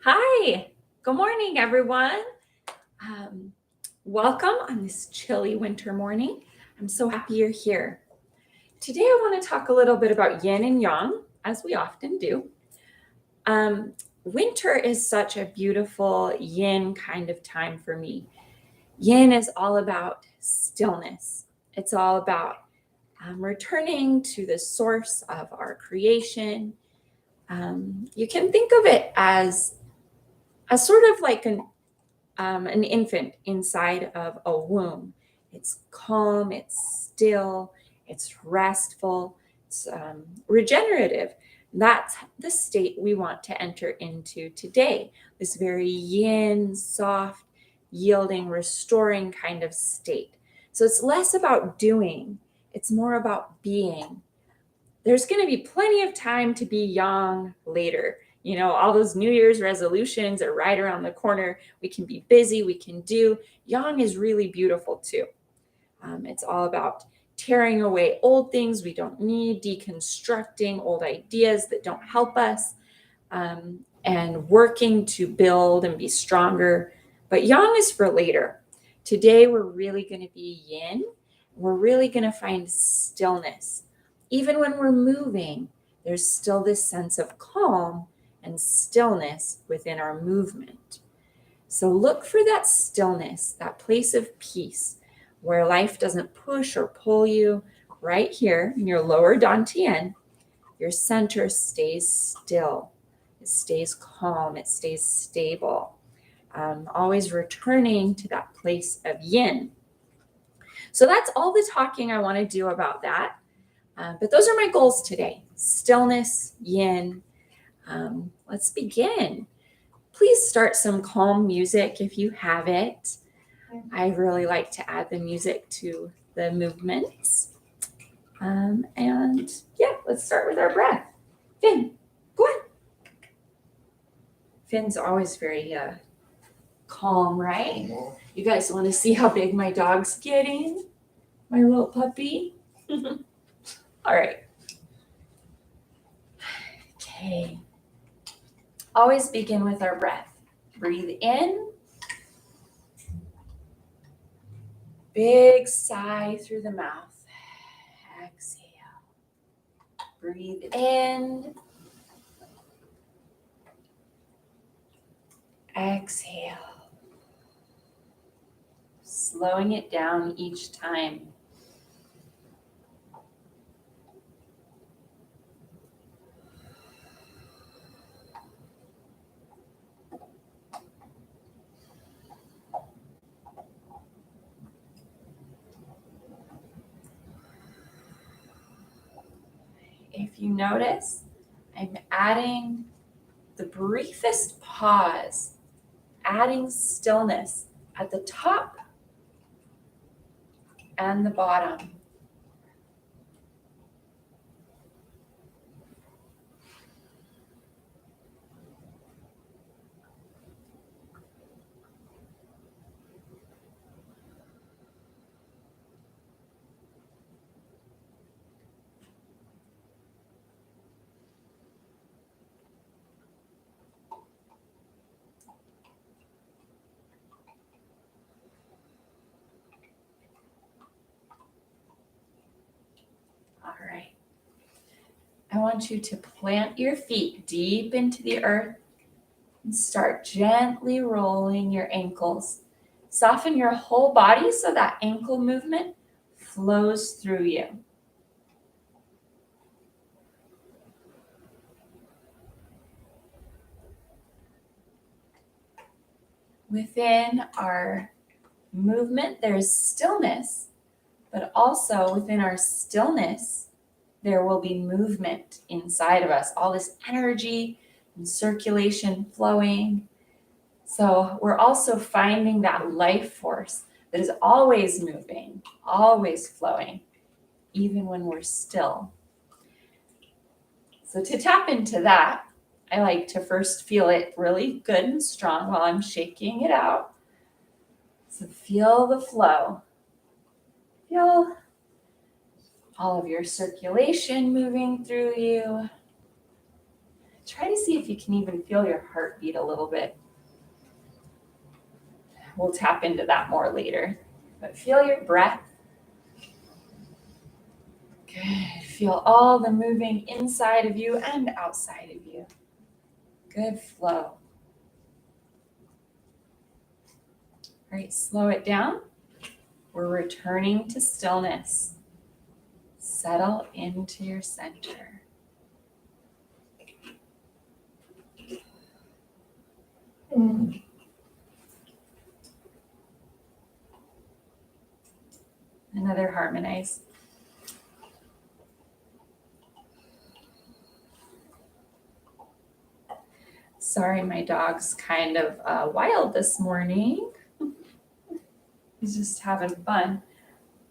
Hi, good morning, everyone. Um, Welcome on this chilly winter morning. I'm so happy you're here. Today, I want to talk a little bit about yin and yang, as we often do. Um, Winter is such a beautiful yin kind of time for me. Yin is all about stillness, it's all about returning to the source of our creation. You can think of it as a sort of like an infant inside of a womb. It's calm, it's still, it's restful, it's regenerative. That's the state we want to enter into today. This very yin, soft, yielding, restoring kind of state. So it's less about doing, it's more about being. There's going to be plenty of time to be young later. You know, all those New Year's resolutions are right around the corner. We can be busy, we can do. Young is really beautiful too. It's all about tearing away old things we don't need, deconstructing old ideas that don't help us, and working to build and be stronger. But young is for later. Today, we're really going to be yin. We're really going to find stillness. Even when we're moving, there's still this sense of calm and stillness within our movement. So look for that stillness, that place of peace where life doesn't push or pull you. Right here in your lower dantian, your center stays still. It stays calm. It stays stable. Always returning to that place of yin. So that's all the talking I want to do about that. But those are my goals today: stillness, yin. Let's begin. Please start some calm music if you have it. I really like to add the music to the movements. And yeah, let's start with our breath. Finn, go ahead. Finn's always very calm, right? You guys want to see how big my dog's getting? My little puppy? All right. Okay. Always begin with our breath. Breathe in. Big sigh through the mouth. Exhale. Breathe in. Exhale. Slowing it down each time. If you notice, I'm adding the briefest pause, adding stillness at the top and the bottom. All right. I want you to plant your feet deep into the earth and start gently rolling your ankles. Soften your whole body so that ankle movement flows through you. Within our movement, there's stillness, but also within our stillness, there will be movement inside of us, all this energy and circulation flowing. So we're also finding that life force that is always moving, always flowing, even when we're still. So to tap into that, I like to first feel it really good and strong while I'm shaking it out. So feel the flow. Feel all of your circulation moving through you. Try to see if you can even feel your heartbeat a little bit. We'll tap into that more later. But feel your breath. Good. Feel all the moving inside of you and outside of you. Good flow. All right, slow it down. We're returning to stillness. Settle into your center. Another harmonize. Sorry, my dog's kind of wild this morning. He's just having fun.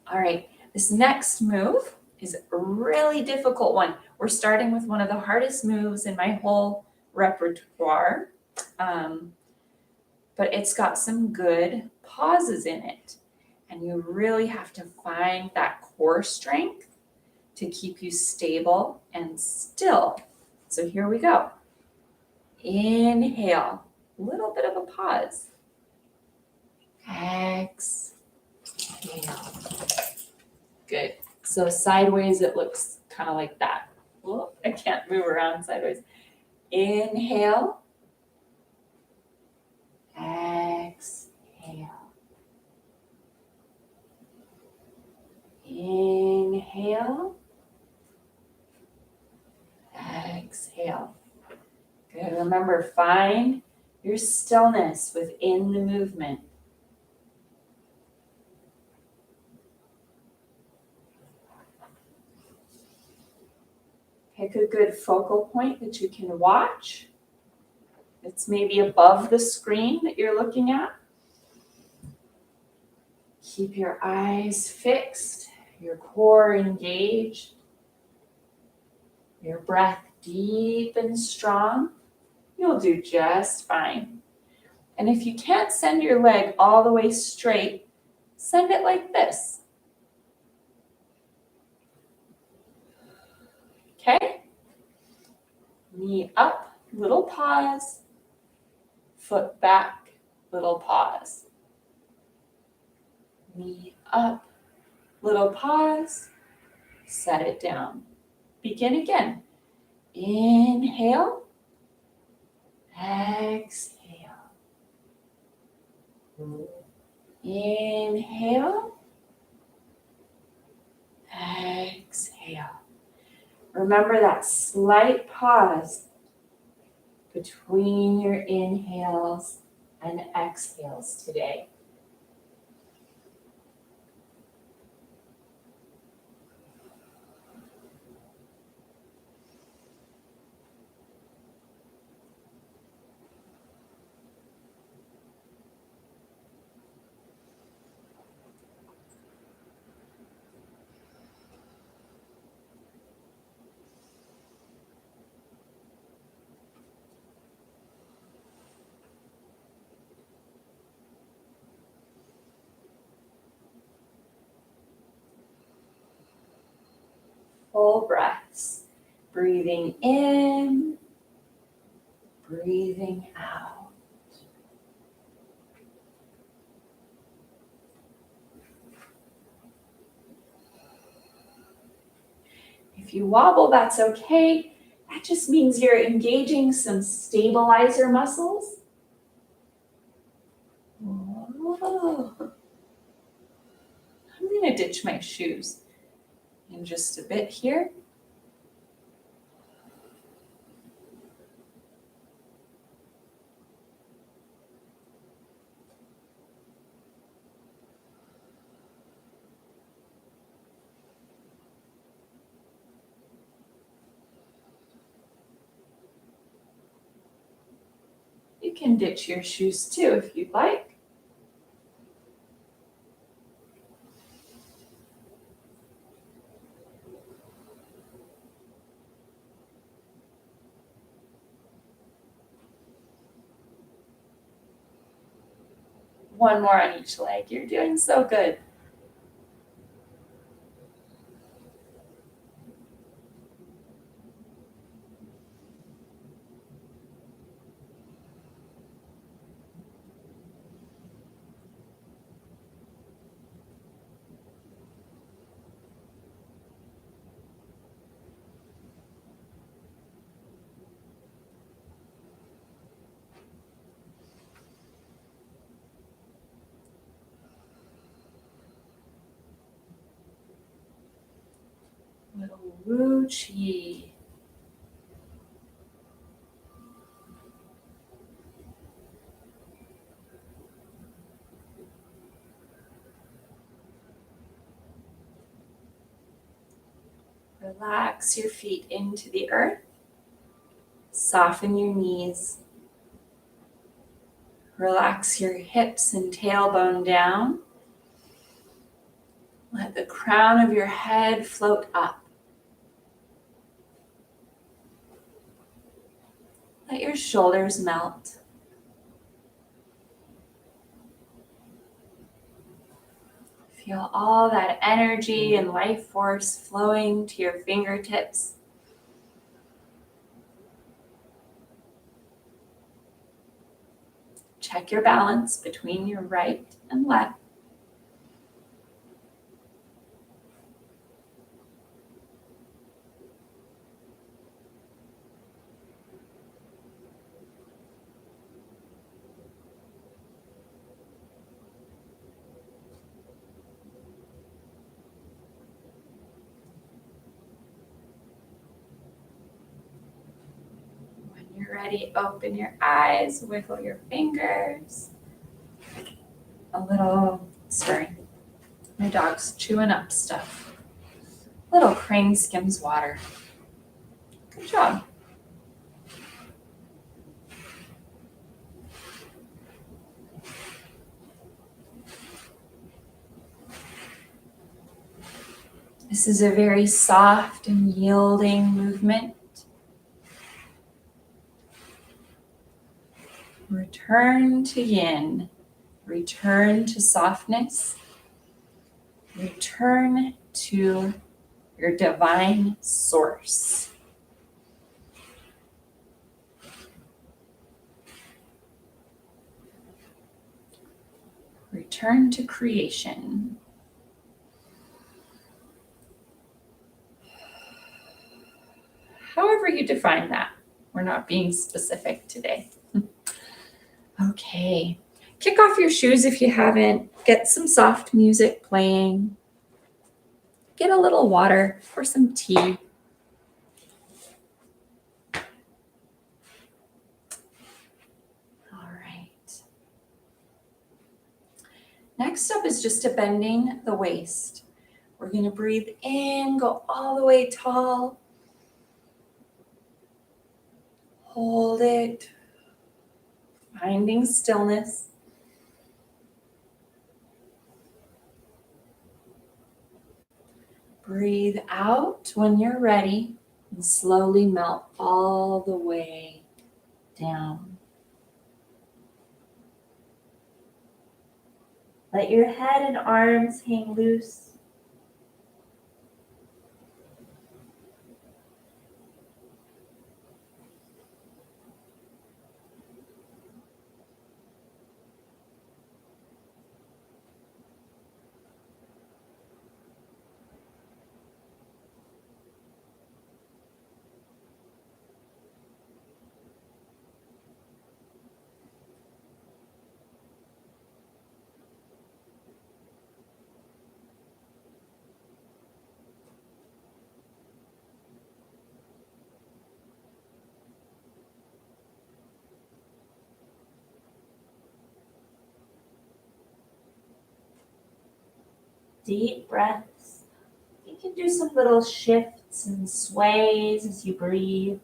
All right, this next move is a really difficult one. We're starting with one of the hardest moves in my whole repertoire, but it's got some good pauses in it. And you really have to find that core strength to keep you stable and still. So here we go. Inhale, a little bit of a pause. Exhale. Good. So sideways, it looks kind of like that. Well, I can't move around sideways. Inhale. Exhale. Inhale. Exhale. Good. Remember, find your stillness within the movement. Pick a good focal point that you can watch. It's maybe above the screen that you're looking at. Keep your eyes fixed, your core engaged, your breath deep and strong. You'll do just fine. And if you can't send your leg all the way straight, send it like this. Okay? Knee up, little pause. Foot back, little pause. Knee up, little pause. Set it down. Begin again. Inhale. Exhale. Inhale. Exhale. Remember that slight pause between your inhales and exhales today. Full breaths. Breathing in, breathing out. If you wobble, that's okay. That just means you're engaging some stabilizer muscles. Whoa. I'm going to ditch my shoes in just a bit here. You can ditch your shoes too if you'd like. One more on each leg. You're doing so good. Wu Chi. Relax your feet into the earth. Soften your knees. Relax your hips and tailbone down. Let the crown of your head float up. Let your shoulders melt. Feel all that energy and life force flowing to your fingertips. Check your balance between your right and left. When you're ready, open your eyes, wiggle your fingers. A little stirring. My dog's chewing up stuff. Little crane skims water. Good job. This is a very soft and yielding movement. Return to yin. Return to softness. Return to your divine source. Return to creation. However you define that. We're not being specific today. Okay. Kick off your shoes if you haven't. Get some soft music playing. Get a little water or some tea. All right. Next up is just a bending the waist. We're going to breathe in, go all the way tall. Hold it. Finding stillness. Breathe out when you're ready and slowly melt all the way down. Let your head and arms hang loose. Deep breaths. You can do some little shifts and sways as you breathe.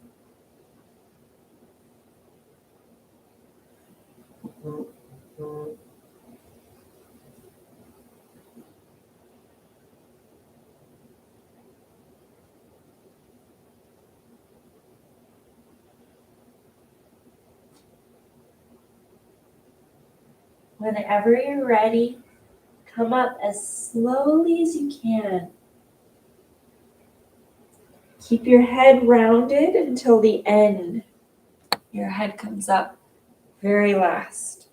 Whenever you're ready, come up as slowly as you can. Keep your head rounded until the end. Your head comes up very last.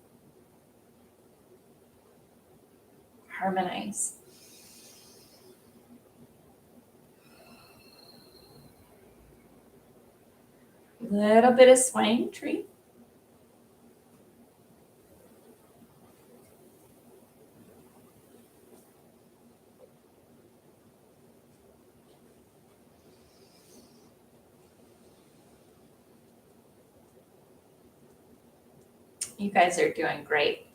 Harmonize. Little bit of swaying tree. You guys are doing great.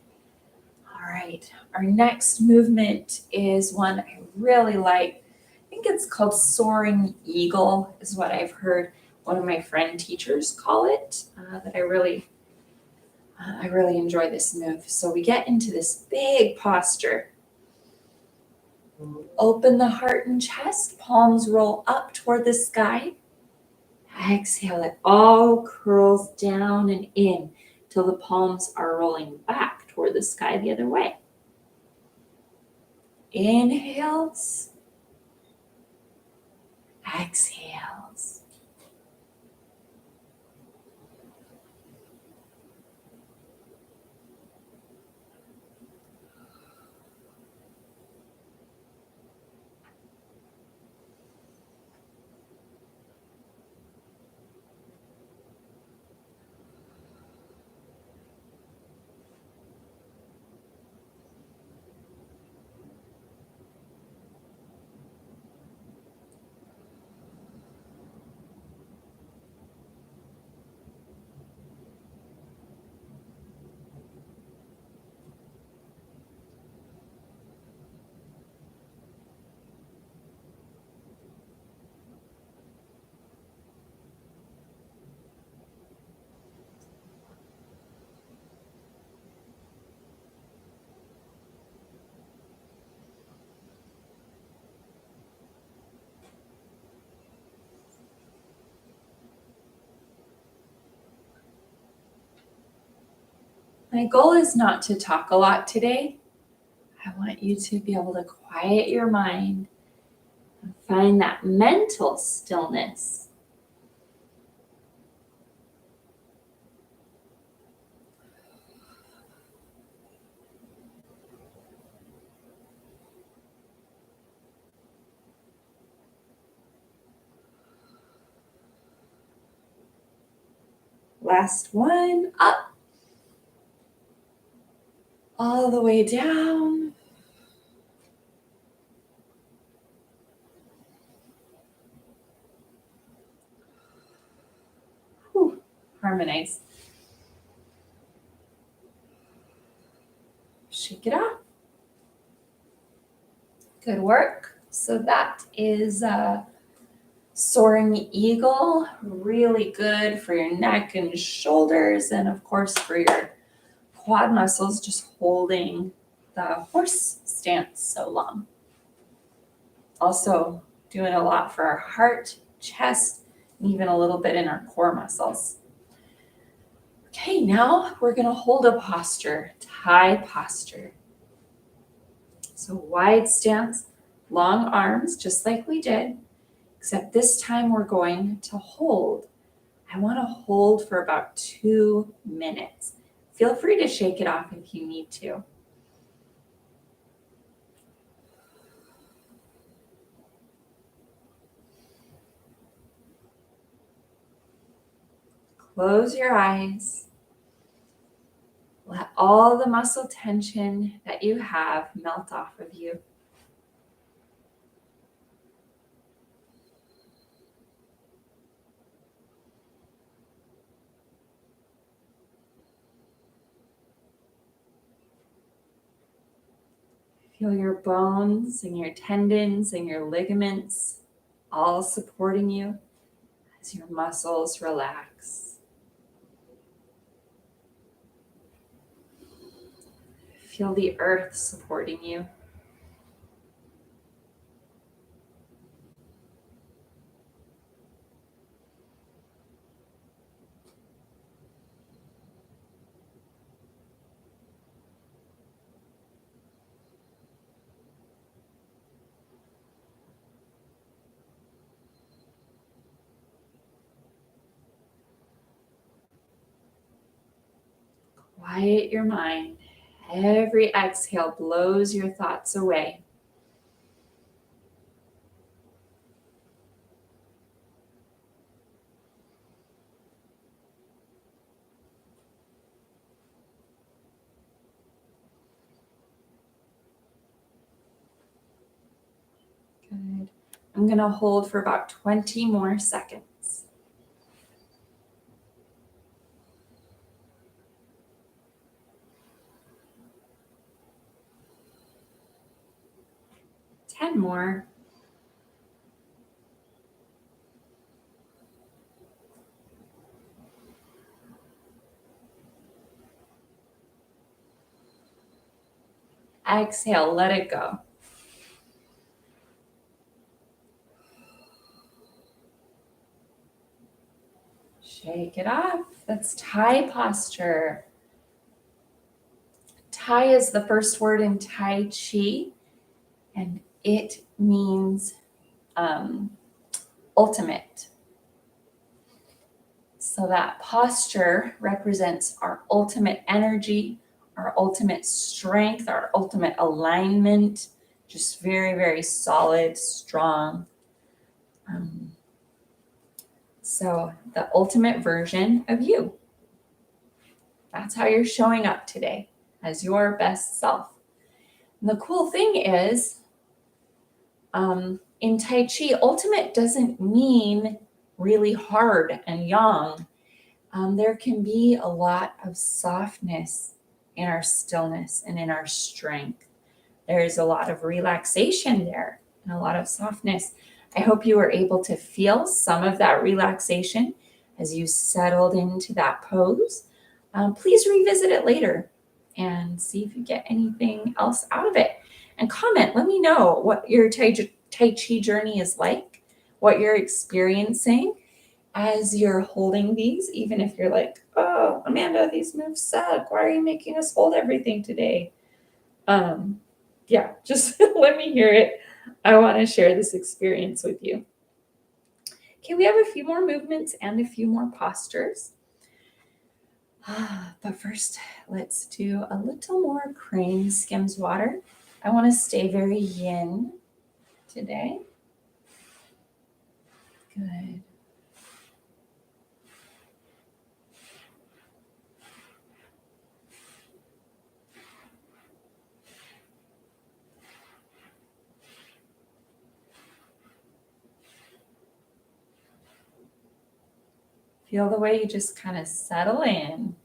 All right, our next movement is one I really like. I think it's called soaring eagle is what I've heard one of my friend teachers call it, that I really enjoy this move. So we get into this big posture. Open the heart and chest, palms roll up toward the sky. Exhale, it all curls down and in till the palms are rolling back toward the sky the other way. Inhales, exhales. My goal is not to talk a lot today. I want you to be able to quiet your mind and find that mental stillness. Last one, up, all the way down. Whew, harmonize. Shake it off. Good work. So that is soaring eagle, really good for your neck and shoulders, and of course for your quad muscles, just holding the horse stance so long. Also doing a lot for our heart, chest, and even a little bit in our core muscles. Okay, now we're gonna hold a posture, Thai posture. So wide stance, long arms, just like we did, except this time we're going to hold. I wanna hold for about 2 minutes. Feel free to shake it off if you need to. Close your eyes. Let all the muscle tension that you have melt off of you. Feel your bones and your tendons and your ligaments all supporting you as your muscles relax. Feel the earth supporting you. Quiet your mind. Every exhale blows your thoughts away. Good. I'm going to hold for about 20 more seconds. add more. Exhale, let it go. Shake it off. That's Tai posture. Tai is the first word in Tai Chi, and it means ultimate. So that posture represents our ultimate energy, our ultimate strength, our ultimate alignment, just very, very solid, strong. So the ultimate version of you. That's how you're showing up today, as your best self. And the cool thing is, in Tai Chi, ultimate doesn't mean really hard and yang. There can be a lot of softness in our stillness and in our strength. There's a lot of relaxation there and a lot of softness. I hope you were able to feel some of that relaxation as you settled into that pose. Please revisit it later and see if you get anything else out of it. And comment, let me know what your Tai Chi journey is like, what you're experiencing as you're holding these, even if you're like, oh, Amanda, these moves suck. Why are you making us hold everything today? Yeah, just let me hear it. I want to share this experience with you. Okay, we have a few more movements and a few more postures. But first, let's do a little more crane skims water. I want to stay very yin today. Good. Feel the way you just kind of settle in.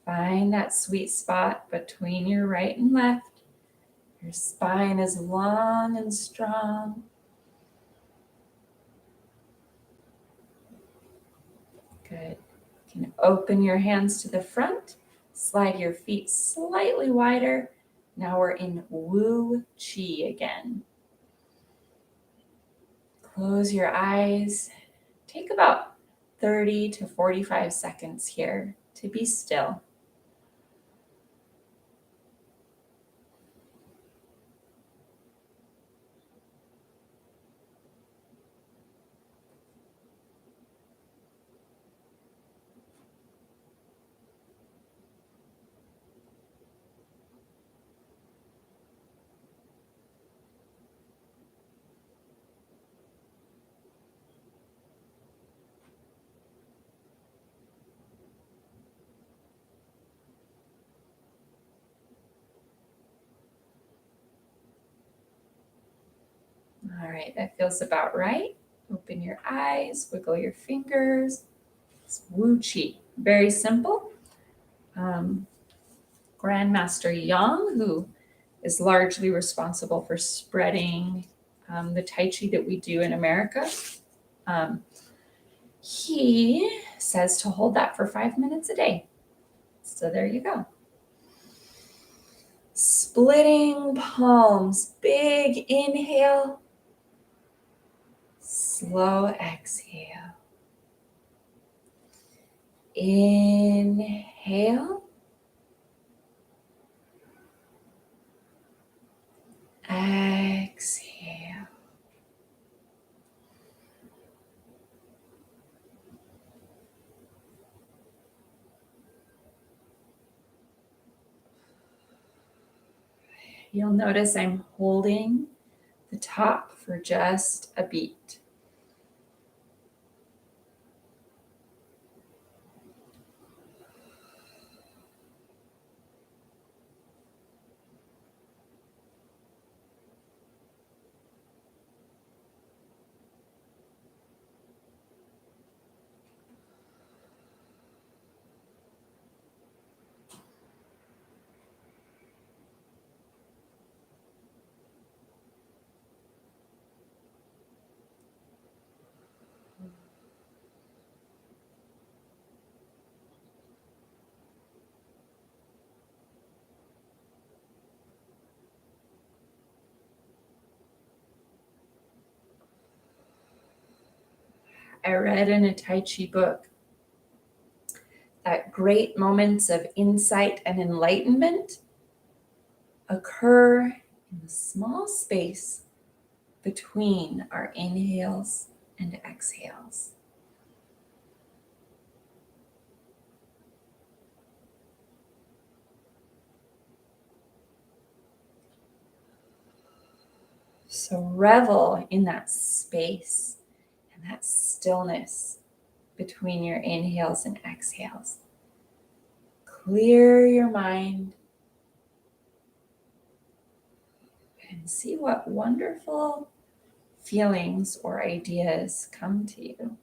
Find that sweet spot between your right and left. Your spine is long and strong. Good. You can open your hands to the front, slide your feet slightly wider. Now we're in Wu Chi again. Close your eyes. Take about 30 to 45 seconds here to be still. All right, that feels about right. Open your eyes, wiggle your fingers. It's Wu Chi, very simple. Grandmaster Yang, who is largely responsible for spreading the Tai Chi that we do in America, he says to hold that for 5 minutes a day. So there you go. Splitting palms, big inhale, slow exhale. Inhale. Exhale. You'll notice I'm holding the top for just a beat. I read in a Tai Chi book that great moments of insight and enlightenment occur in the small space between our inhales and exhales. So revel in that space and that stillness between your inhales and exhales. Clear your mind and see what wonderful feelings or ideas come to you.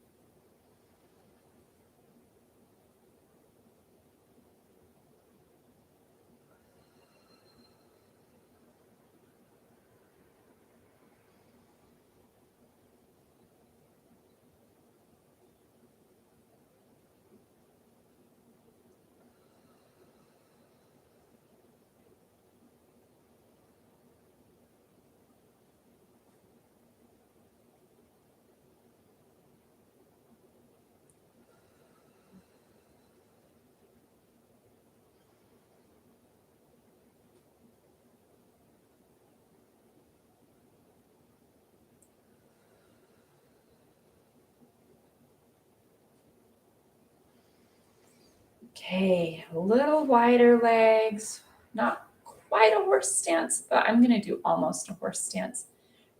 Okay, a little wider legs, not quite a horse stance, but I'm going to do almost a horse stance.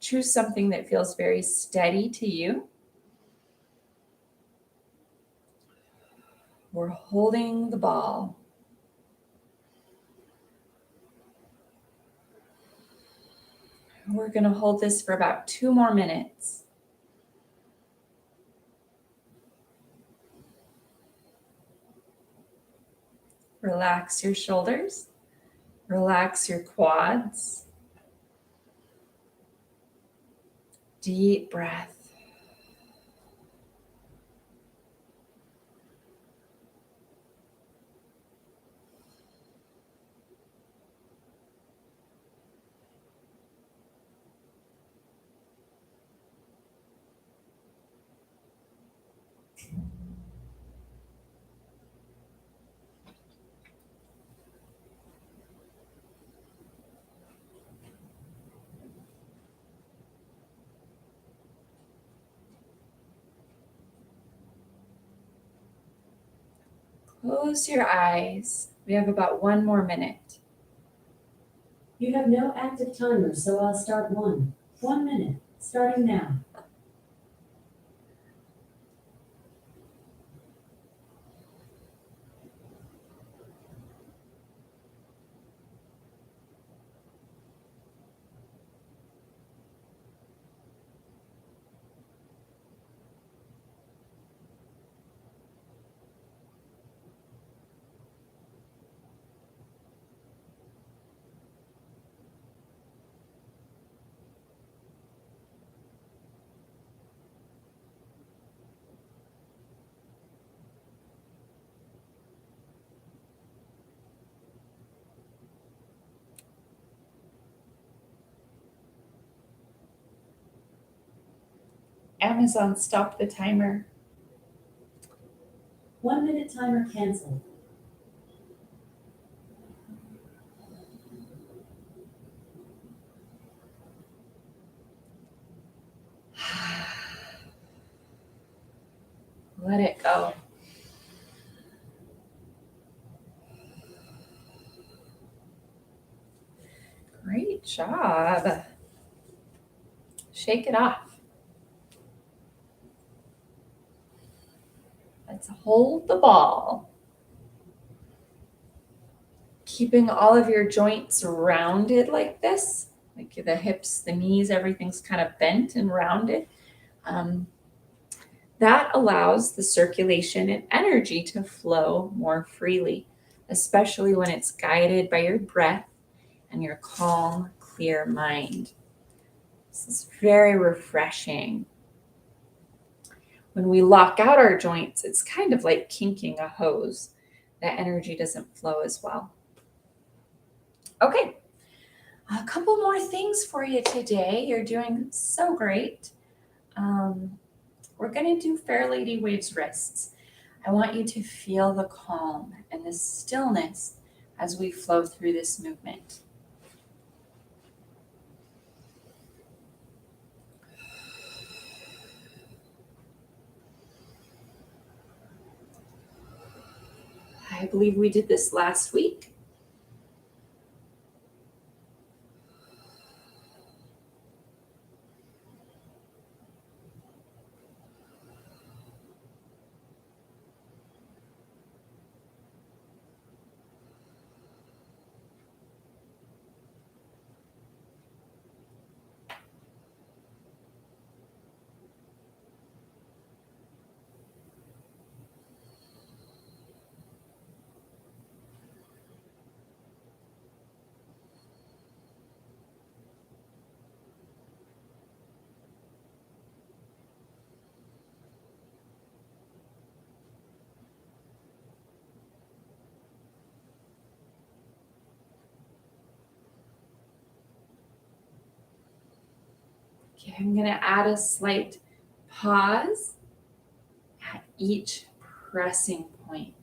Choose something that feels very steady to you. We're holding the ball. We're going to hold this for about 2 more minutes. Relax your shoulders. Relax your quads. Deep breath. Close your eyes. We have about 1 more minute. You have no active timer, so I'll start 1 minute, starting now. Amazon, stop the timer. 1 minute timer canceled. Let it go. Great job. Shake it off. Let's hold the ball. Keeping all of your joints rounded like this, like the hips, the knees, everything's kind of bent and rounded. That allows the circulation and energy to flow more freely, especially when it's guided by your breath and your calm, clear mind. This is very refreshing. When we lock out our joints, it's kind of like kinking a hose. The energy doesn't flow as well. Okay, a couple more things for you today. You're doing so great. We're going to do Fair Lady Waves wrists. I want you to feel the calm and the stillness as we flow through this movement. I believe we did this last week. Okay, I'm going to add a slight pause at each pressing point.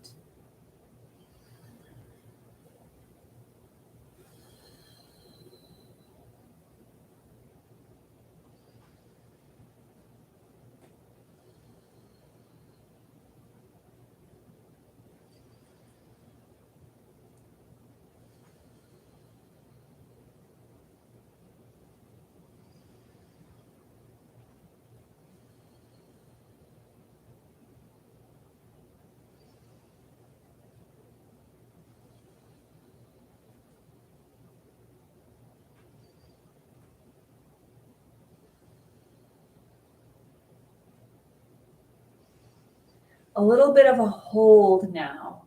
A little bit of a hold now.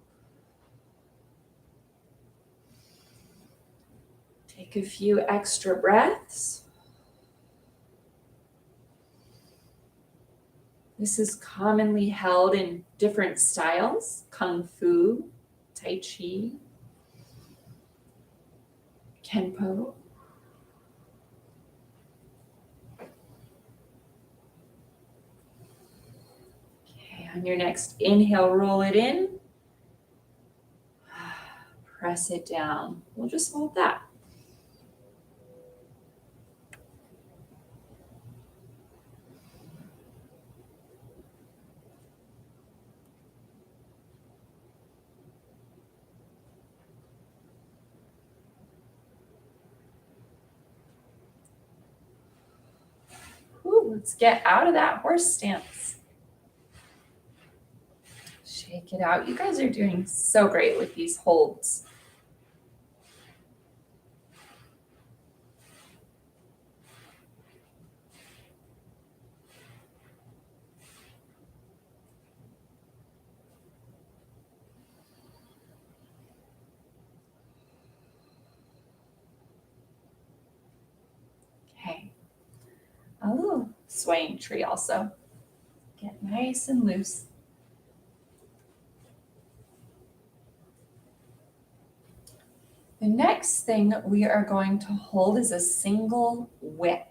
Take a few extra breaths. This is commonly held in different styles: Kung Fu, Tai Chi, Kenpo. Okay, on your next inhale, roll it in. Press it down. We'll just hold that. Ooh, let's get out of that horse stance. Shake it out. You guys are doing so great with these holds. Okay. A little swaying tree also. Get nice and loose. The next thing we are going to hold is a single whip.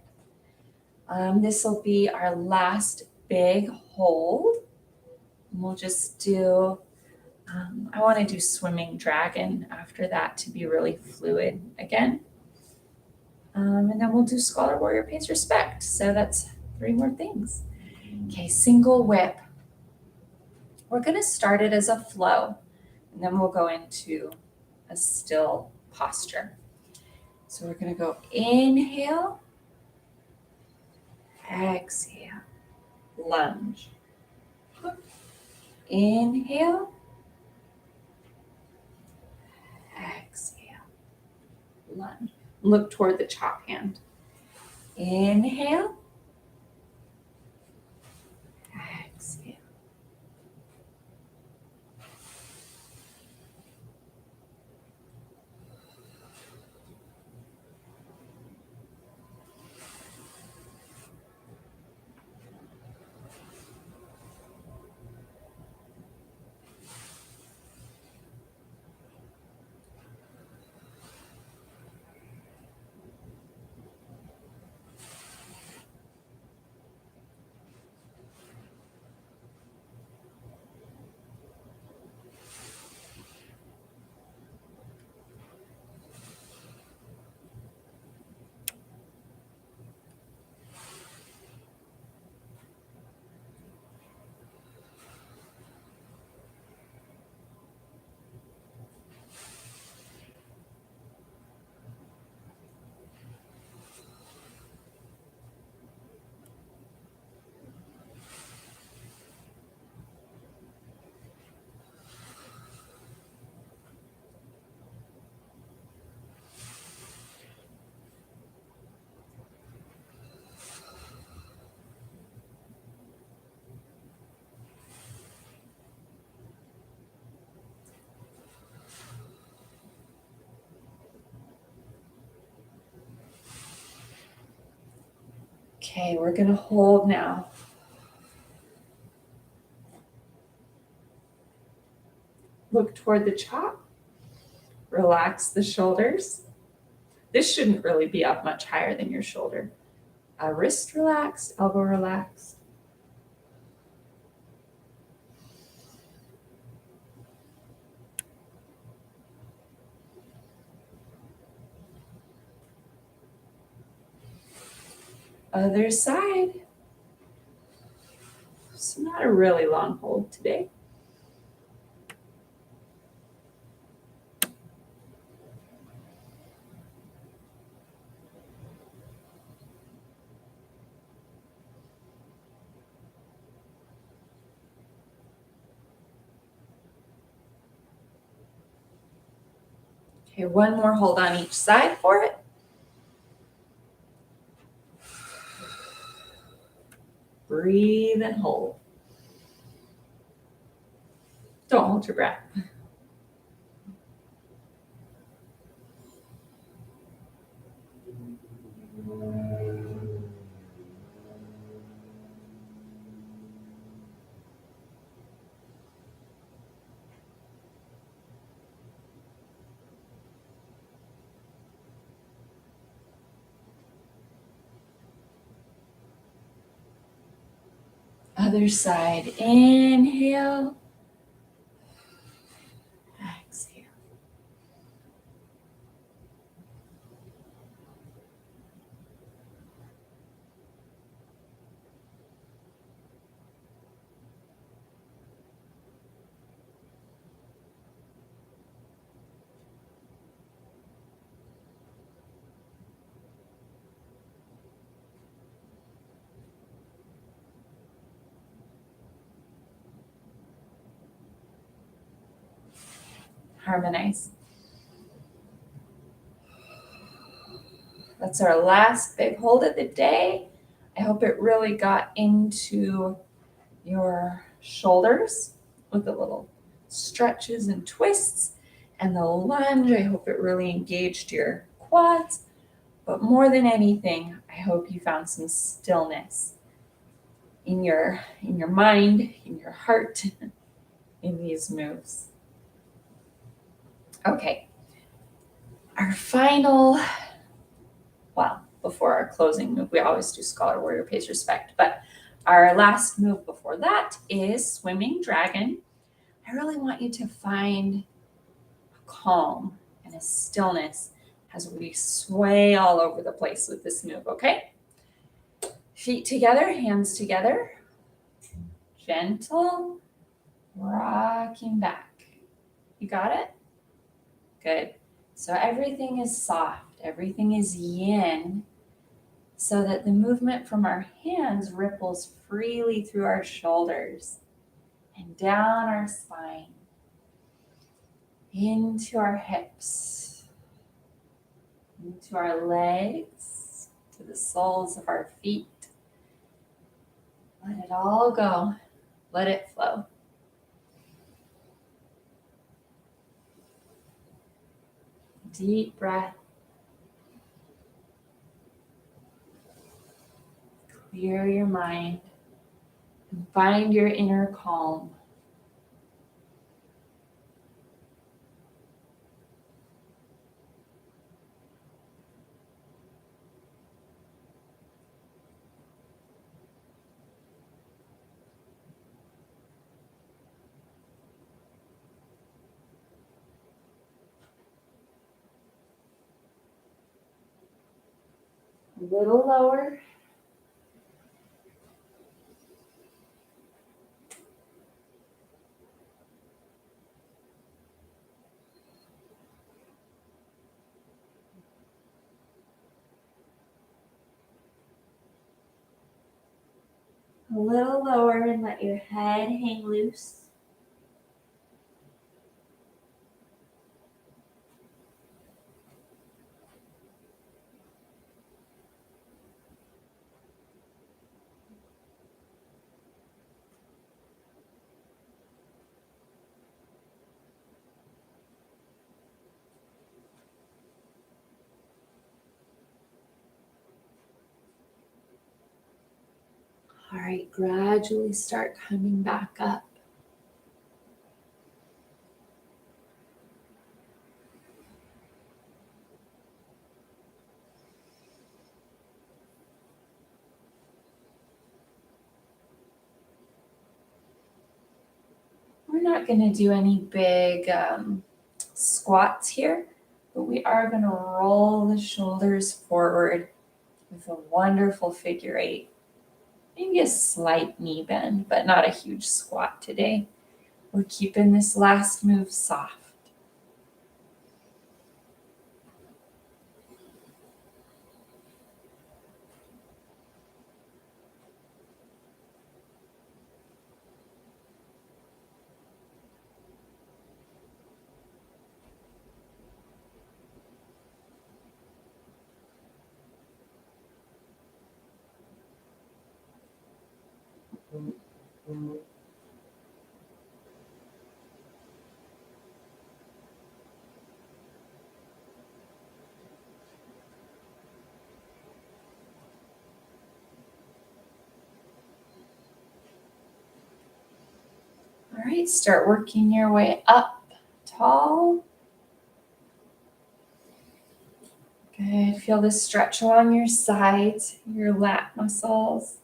This will be our last big hold. And we'll just do, I want to do swimming dragon after that to be really fluid again. And then we'll do scholar warrior pays respect. So that's 3 more things. Okay, single whip. We're going to start it as a flow, and then we'll go into a still posture. So we're going to go inhale, exhale, lunge. Inhale, exhale, lunge. Look toward the chop hand. Inhale, exhale. Okay, we're going to hold now. Look toward the chop. Relax the shoulders. This shouldn't really be up much higher than your shoulder. Wrist relaxed, elbow relaxed. Other side. So not a really long hold today. Okay, one more hold on each side for it. Breathe and hold. Don't hold your breath. Other side. Inhale. Exhale. Harmonize. That's our last big hold of the day. I hope it really got into your shoulders with the little stretches and twists, and the lunge. I hope it really engaged your quads. But more than anything, I hope you found some stillness in your mind, in your heart, in these moves. Okay. Our final, well, before our closing move, we always do Scholar Warrior Pays Respect, but our last move before that is Swimming Dragon. I really want you to find a calm and a stillness as we sway all over the place with this move, okay? Feet together, hands together. Gentle, rocking back. You got it? Good. So everything is soft, everything is yin, so that the movement from our hands ripples freely through our shoulders and down our spine, into our hips, into our legs, to the soles of our feet. Let it all go. Let it flow. Deep breath. Clear your mind and find your inner calm. A little lower. A little lower and let your head hang loose. All right, gradually start coming back up. We're not going to do any big squats here, but we are going to roll the shoulders forward with a wonderful figure eight. Maybe a slight knee bend, but not a huge squat today. We're keeping this last move soft. All right, start working your way up tall. Good. Feel the stretch along your sides, your lat muscles.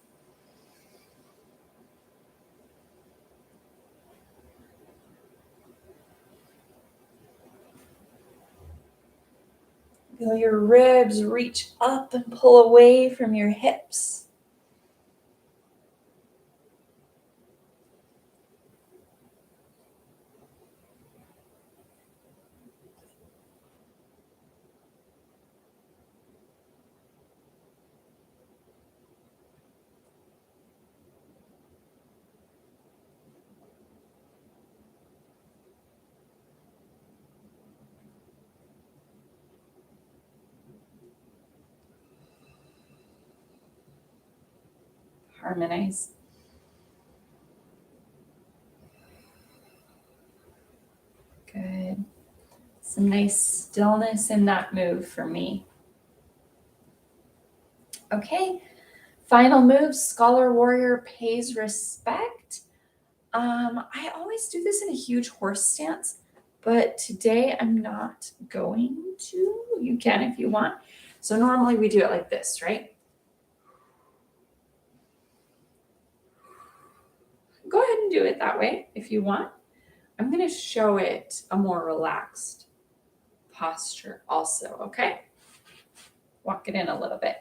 Feel your ribs reach up and pull away from your hips. Harmonize. Good. Some nice stillness in that move for me. Okay, final move, Scholar Warrior pays respect. I always do this in a huge horse stance, but today I'm not going to. You can if you want. So normally we do it like this, right? Go ahead and do it that way if you want. I'm going to show it a more relaxed posture also, okay? Walk it in a little bit.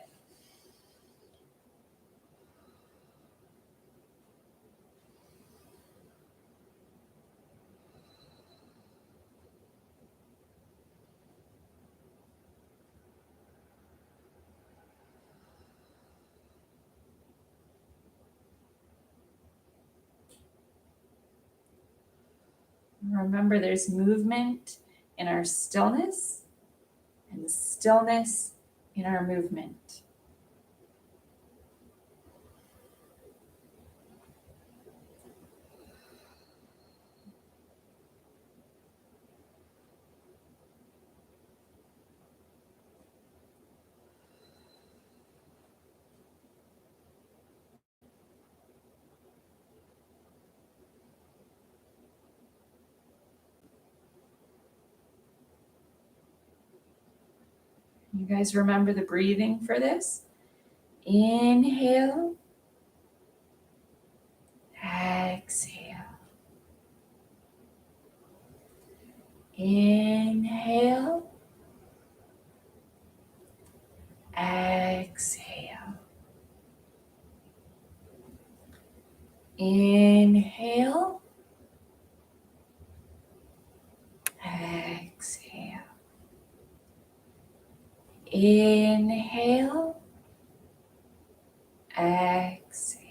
Remember, there's movement in our stillness and stillness in our movement. You guys remember the breathing for this? Inhale, exhale. Inhale, exhale. Inhale, exhale. Inhale, exhale.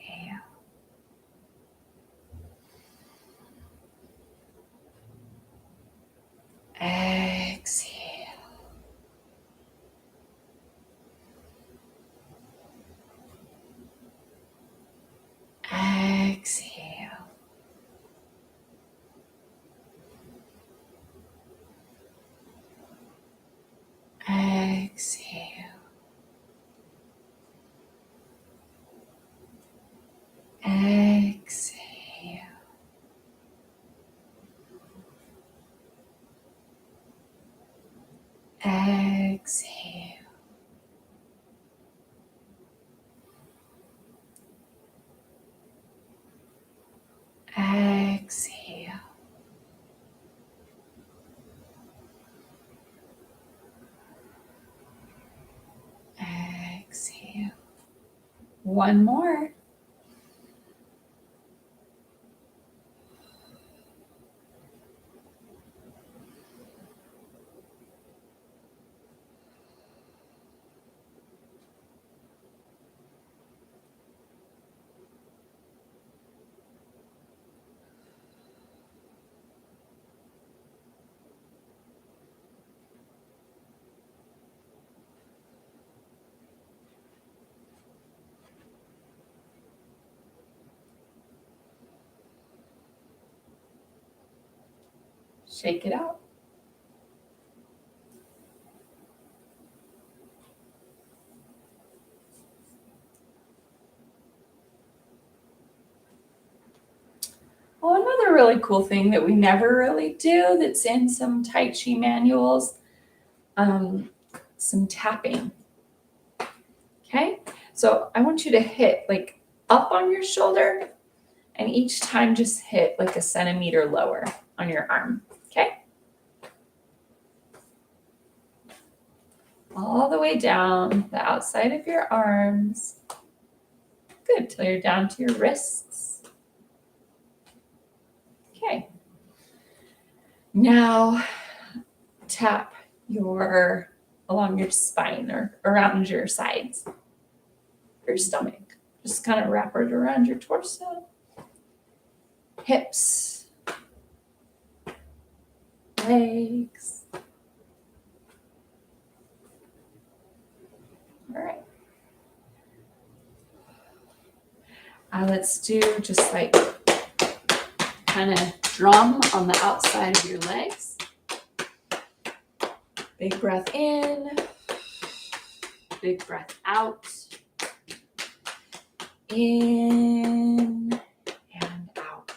Exhale. Exhale. Exhale. Exhale. Exhale. Exhale. One more. Shake it out. Oh, another really cool thing that we never really do that's in some Tai Chi manuals, some tapping. Okay, so I want you to hit like up on your shoulder and each time just hit like a centimeter lower on your arm. Okay, all the way down the outside of your arms. Good, till you're down to your wrists. Okay, now tap along your spine or around your sides, your stomach. Just kind of wrap it around your torso, hips, legs. All right. Let's do just like kind of drum on the outside of your legs. Big breath in, big breath out. In and out.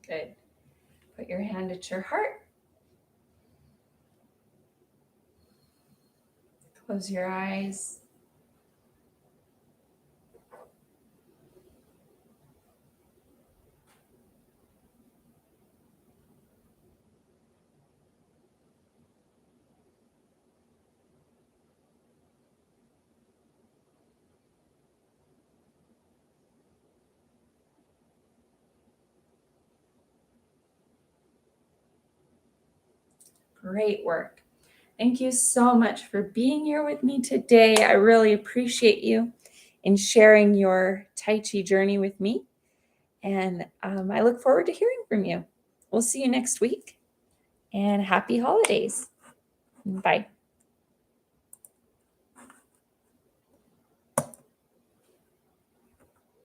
Good. Put your hand at your heart. Close your eyes. Great work. Thank you so much for being here with me today. I really appreciate you in sharing your Tai Chi journey with me. And I look forward to hearing from you. We'll see you next week and happy holidays. Bye.